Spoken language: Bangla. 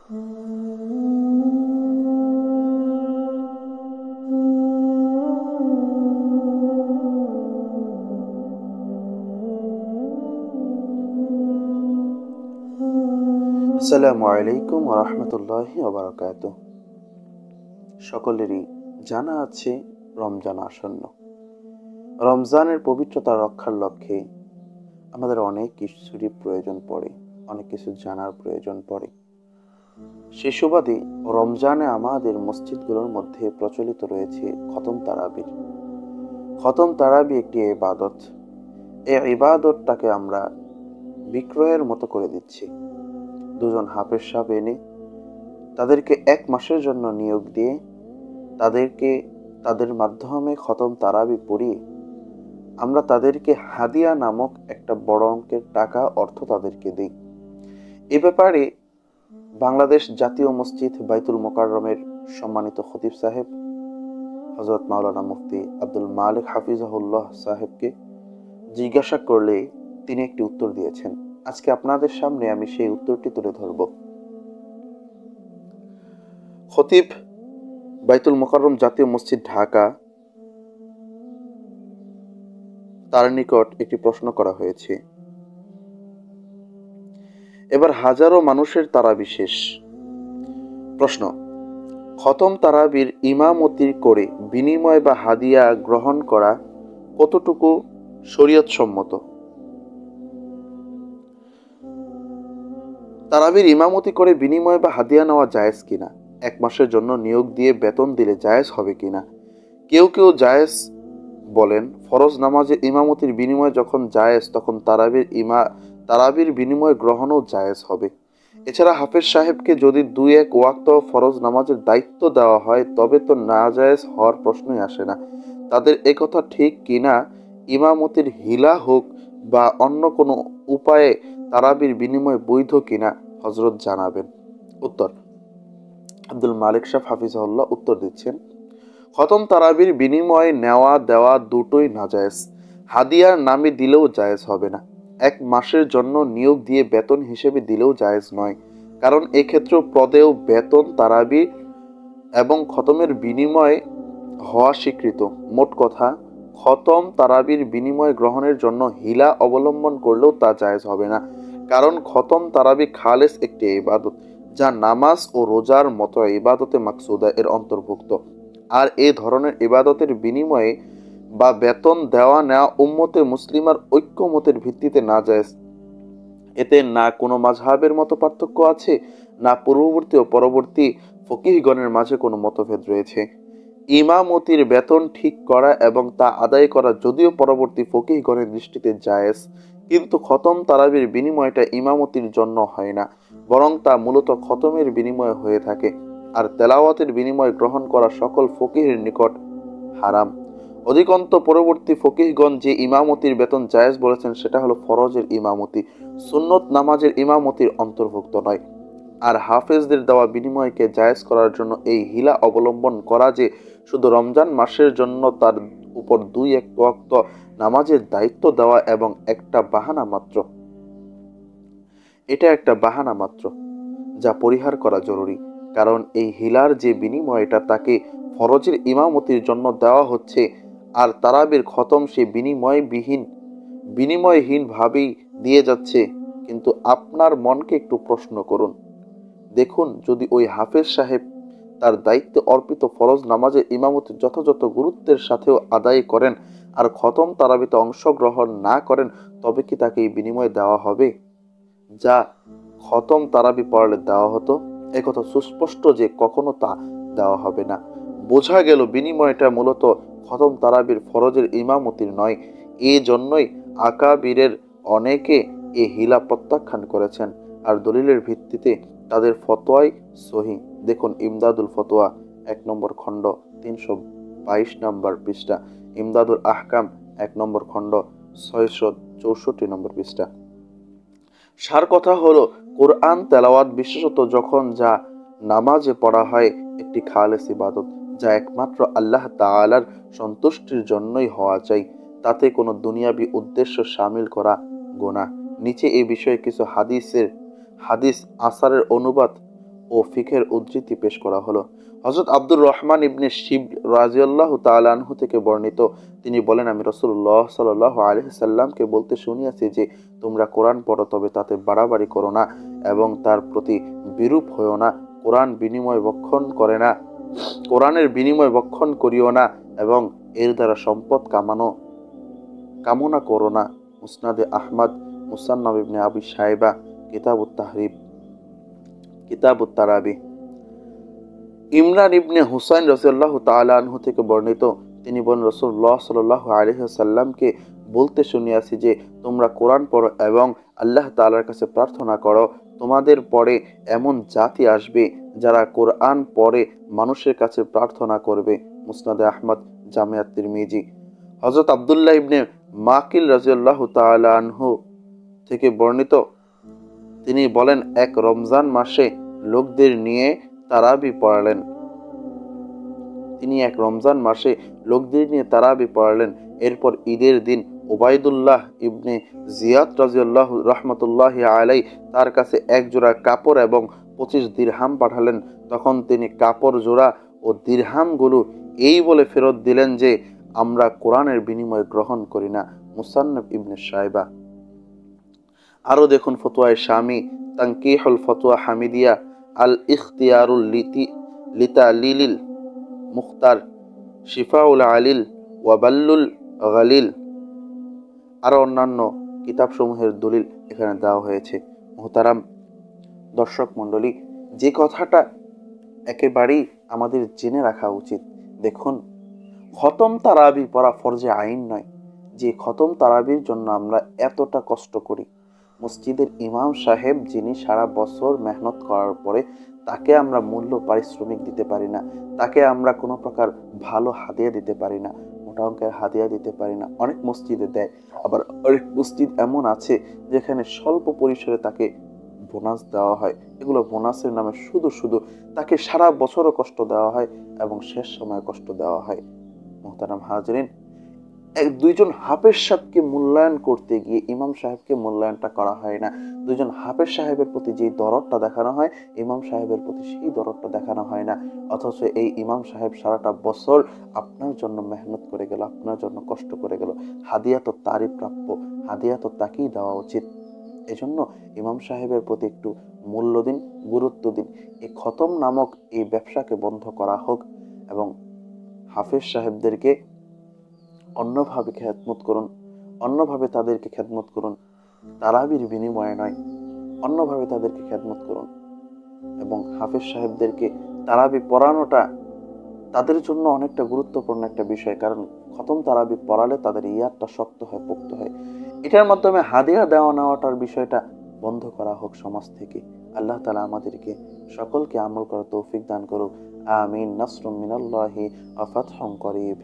আসসালামু আলাইকুম ওয়া রাহমাতুল্লাহি ওয়া বারাকাতুহু। সকলেরই জানা আছে রমজান আসন্ন। রমজানের পবিত্রতা রক্ষার লক্ষ্যে আমাদের অনেক কিছুরই প্রয়োজন পড়ে, অনেক কিছু জানার প্রয়োজন পড়ে। সে সুবাদে রমজানে আমাদের মসজিদগুলোর মধ্যে প্রচলিত রয়েছে খতম তারাবির। খতম তারাবি একটি ইবাদত। এই ইবাদতটাকে আমরা বিক্রয়ের মতো করে দিচ্ছি। দুজন হাফেজ সাহেব এনে তাদেরকে 1 মাসের জন্য নিয়োগ দিয়ে তাদেরকে তাদের মাধ্যমে খতম তারাবি পড়িয়ে আমরা তাদেরকে হাদিয়া নামক একটা বড় অঙ্কের টাকা অর্থ তাদেরকে দিই। এ ব্যাপারে বাংলাদেশ জাতীয় মসজিদ বাইতুল মোকাররমের সম্মানিত খতিব সাহেব হযরত মাওলানা মুফতি আব্দুল মালিক হাফিজাহুল্লাহ সাহেবকে জিজ্ঞাসা করলে তিনি একটি উত্তর দিয়েছেন। আজকে আপনাদের সামনে আমি সেই উত্তরটি তুলে ধরব। খতিব বাইতুল মোকাররম জাতীয় মসজিদ ঢাকা, তার নিকট একটি প্রশ্ন করা হয়েছে। এবার হাজারো মানুষের তারাবি শেষ। প্রশ্ন: খতম তারাবির ইমামতি করে বিনিময় বা হাদিয়া গ্রহণ করা কতটুকু শরীয়ত সম্মত? তারাবির ইমামতি করে বিনিময় বা হাদিয়া নেওয়া জায়েজ কিনা? 1 মাসের জন্য নিয়োগ দিয়ে বেতন দিলে জায়েজ হবে কিনা? কেউ কেউ জায়েজ বলেন। ফরজ নামাজের ইমামতির বিনিময় যখন জায়েজ, তখন তারাবির বিনিময় গ্রহণও জায়েজ হবে। এছাড়া হাফেজ সাহেবকে যদি 2-1 ওয়াক্ত ফরজ নামাজের দায়িত্ব দেওয়া হয় তবে তো নাজায়েজ হওয়ার প্রশ্নই আসে না। তাদের একথা ঠিক কিনা? ইমামতির হিলা হোক বা অন্য কোনো উপায়ে তারাবির বিনিময় বৈধ কিনা হযরত জানাবেন। উত্তর: আব্দুল মালিক সাহেব হাফিজাহুল্লাহ উত্তর দিচ্ছেন, খতম তারাবির বিনিময় নেওয়া দেওয়া দুটোই নাজায়েজ। হাদিয়ার নামে দিলেও জায়েজ হবে না। 1 মাসের জন্য নিয়োগ দিয়ে বেতন হিসেবে দিলেও জায়েজ নয়, কারণ এক্ষেত্রে পদেও বেতন তারাবি এবং খতমের বিনিময় হওয়া স্বীকৃত। মোট কথা, খতম তারাবির বিনিময় গ্রহণের জন্য হিলা অবলম্বন করলেও তা জায়েজ হবে না, কারণ খতম তারাবি খালেস একটি ইবাদত, যা নামাজ ও রোজার মতো ইবাদতে মাকসুদা এর অন্তর্ভুক্ত। আর এই ধরনের ইবাদতের বিনিময়ে বা বেতন দেওয়া নেওয়া উম্মতে মুসলিমার ঐক্যমতের ভিত্তিতে নাজায়েজ। এতে না কোনো মাযহাবের মতো পার্থক্য আছে, না পূর্ববর্তী ও পরবর্তী ফকিহগণের মাঝে কোনো মতভেদ রয়েছে। ইমামতির বেতন ঠিক করা এবং তা আদায় করা যদিও পরবর্তী ফকিহগণের দৃষ্টিতে জায়েজ, কিন্তু খতম তারাবির বিনিময়টা ইমামতির জন্য হয় না, বরং তা মূলত খতমের বিনিময়ে হয়ে থাকে। আর তেলাওয়াতের বিনিময় গ্রহণ করা সকল ফকিহের নিকট হারাম। অধিকন্ত পরবর্তী ফকিহগণ যে ইমামতির বেতন জায়েজ বলেছেন সেটা হলো ফরজের ইমামতি, সুন্নত নামাজের ইমামতির অন্তর্ভুক্ত নয়। আর হাফেজদের দেওয়া বিনিময়কে জায়েজ করার জন্য এই হিলা অবলম্বন করা যে শুধু রমজান মাসের জন্য তার উপর 2-1 ওয়াক্ত নামাজের দায়িত্ব দেওয়া এবং একটা বাহানা মাত্র, এটা একটা বাহানা মাত্র, যা পরিহার করা জরুরি। কারণ এই হিলার যে বিনিময়টা তাকে ফরজের ইমামতির জন্য দেওয়া হচ্ছে, আর তারাবির খতম সে বিনিময়হীন ভাবেই দিয়ে যাচ্ছে। কিন্তু আপনার মনকে একটু প্রশ্ন করুন, দেখুন, যদি ওই হাফেজ সাহেব তার দায়িত্বে অর্পিত ফরজ নামাজের ইমামতি যথাযথ গুরুত্বের সাথেও আদায় করেন আর খতম তারাবিতে অংশগ্রহণ না করেন, তবে কি তাকে এই বিনিময় দেওয়া হবে যা খতম তারাবি পড়ালে দেওয়া হতো? একথা সুস্পষ্ট যে কখনো তা দেওয়া হবে না। বোঝা গেল বিনিময়টা মূলত খতম তারাবির ফরজের ইমামতির নয়। এই জন্যই আকাবিরের অনেকে এ হিলা প্রত্যাখ্যান করেছেন, আর দলিলের ভিত্তিতে তাদের ফতোয়াই সহি। দেখুন ইমদাদুল ফতোয়া 1 নম্বর খণ্ড 322 নম্বর পৃষ্ঠা, ইমদাদুল আহকাম 1 নম্বর খণ্ড 664 নম্বর পৃষ্ঠা। সার কথা হলো, কোরআন তেলাওয়াত বিশেষত যখন যা নামাজে পড়া হয় একটি খালেস ইবাদত, যা একমাত্র আল্লাহ তাআলার সন্তুষ্টির জন্যই হওয়া চাই। তাতে কোনো দুনিয়াবি উদ্দেশ্য শামিল করা গুনাহ। নিচে এই বিষয়ে কিছু হাদিস আসারের অনুবাদ ও ফিকের উদ্ধৃতি পেশ করা হলো। হযরত আব্দুর রহমান ইবনে শিবল রাদিয়াল্লাহু তাআলা আনহু থেকে বর্ণিত, তিনি বলেন, আমি রাসূলুল্লাহ সাল্লাল্লাহু আলাইহি সাল্লামকে বলতে শুনিয়াছি যে, তোমরা কোরআন পড়ো, তবে তাতে বাড়াবাড়ি করো না এবং তার প্রতি বিরূপ হইও না। কোরআনের বিনিময় ভক্ষণ করিও না এবং এর দ্বারা সম্পদ কামনা করো না। মুসনাদে আহমদ, মুসান্নাফ ইবনে আবি শাইবা, কিতাবুত তারাবি। ইমরান ইবনে হুসাইন রাদিয়াল্লাহু তাআলা আনহু থেকে বর্ণিত, তিনি বলেন, রাসূলুল্লাহ সাল্লাল্লাহু আলাইহি ওয়াসাল্লামকে বলতে শুনিয়াছি যে, তোমরা কোরআন পড়ো এবং আল্লাহ তাআলার কাছে প্রার্থনা করো। তোমাদের পরে এমন জাতি আসবে যারা কোরআন পড়ে মানুষের কাছে প্রার্থনা করবে। মুসনাদে আহমদ, জামিআত তিরমিজি। হযরত আব্দুল্লাহ ইবনে মাকিল রাদিয়াল্লাহু তাআলা আনহু থেকে বর্ণিত, তিনি বলেন, এক রমজান মাসে লোকদের নিয়ে তারাবি পড়ালেন। এরপর ঈদের দিন উবাইদুল্লাহ ইবনে জিয়াদ রাদিয়াল্লাহু রাহমাতুল্লাহি আলাইহি তার কাছে এক জোড়া কাপড় এবং 25 দিরহাম পাঠালেন। তখন তিনি কাপড় জোড়া ও দিরহামগুলো এই বলে ফেরত দিলেন যে, আমরা কোরআনের বিনিময় গ্রহণ করি না। মুসান্নাফ ইবনে শাইবা। আরো দেখুন ফতোয়ায়ে শামি, তানকিহুল ফতোয়া হামিদিয়া, আল ইখতিয়ারুল লিতালিলিল মুখতার, শিফাউল আলিল, ওয়াবাল্লুল গালিল। আরো অন্যান্য কিতাবসমূহের দলিল এখানে দেওয়া হয়েছে। মুহতারাম দর্শক মণ্ডলী, যে কথাটা একেবারেই আমাদের জেনে রাখা উচিত, দেখুন, খতম তারাবি পড়া ফরজে আইন নয়। যে খতম তারাবির জন্য আমরা এতটা কষ্ট করি, মসজিদের ইমাম সাহেব যিনি সারা বছর মেহনত করার পরে তাকে আমরা মূল্য পারিশ্রমিক দিতে পারি না, তাকে আমরা কোনো প্রকার ভালো হাদিয়া দিতে পারি না, মোটা অঙ্কের হাদিয়া দিতে পারি না। অনেক মসজিদে দেয়, আবার অনেক মসজিদ এমন আছে যেখানে স্বল্প পরিসরে তাকে বোনাস দেওয়া হয়। এগুলো বোনাসের নামে শুধু তাকে সারা বছরও কষ্ট দেওয়া হয় এবং শেষ সময় কষ্ট দেওয়া হয়। মুহতারাম হাজরিন, দুইজন হাফেজ সাহেবকে মূল্যায়ন করতে গিয়ে ইমাম সাহেবকে মূল্যায়নটা করা হয় না। দুইজন হাফেজ সাহেবের প্রতি যে দরদটা দেখানো হয়, ইমাম সাহেবের প্রতি সেই দরদটা দেখানো হয় না। অথচ এই ইমাম সাহেব সারাটা বছর আপনার জন্য মেহনত করে গেল, আপনার জন্য কষ্ট করে গেল। হাদিয়া তো তারই প্রাপ্য, হাদিয়া তো তাকেই দেওয়া উচিত। এজন্য ইমাম সাহেবের প্রতি একটু মূল্য দিন, গুরুত্ব দিন। এই খতম নামক এই ব্যবসাকে বন্ধ করা হোক এবং হাফেজ সাহেবদেরকে অন্যভাবে খেদমত করুন, অন্যভাবে তাদেরকে খেদমত করুন, তারাবির বিনিময়ে নয়, অন্যভাবে তাদেরকে খেদমত করুন। এবং হাফেজ সাহেবদেরকে তারাবি পড়ানোটা তাদের জন্য অনেকটা গুরুত্বপূর্ণ একটা বিষয়, কারণ খতম তারাবি পড়ালে তাদের ইয়াদটা শক্ত হয়, পোক্ত হয়। এটার মাধ্যমে হাদিয়া দেওয়া নেওয়াটার বিষয়টা বন্ধ করা হোক সমাজ থেকে। আল্লাহ তাআলা আমাদেরকে সকলকে আমল করার তৌফিক দান করুক। আমিন। নাসরুম মিনাল্লাহি ওয়া ফাতহুন করিব।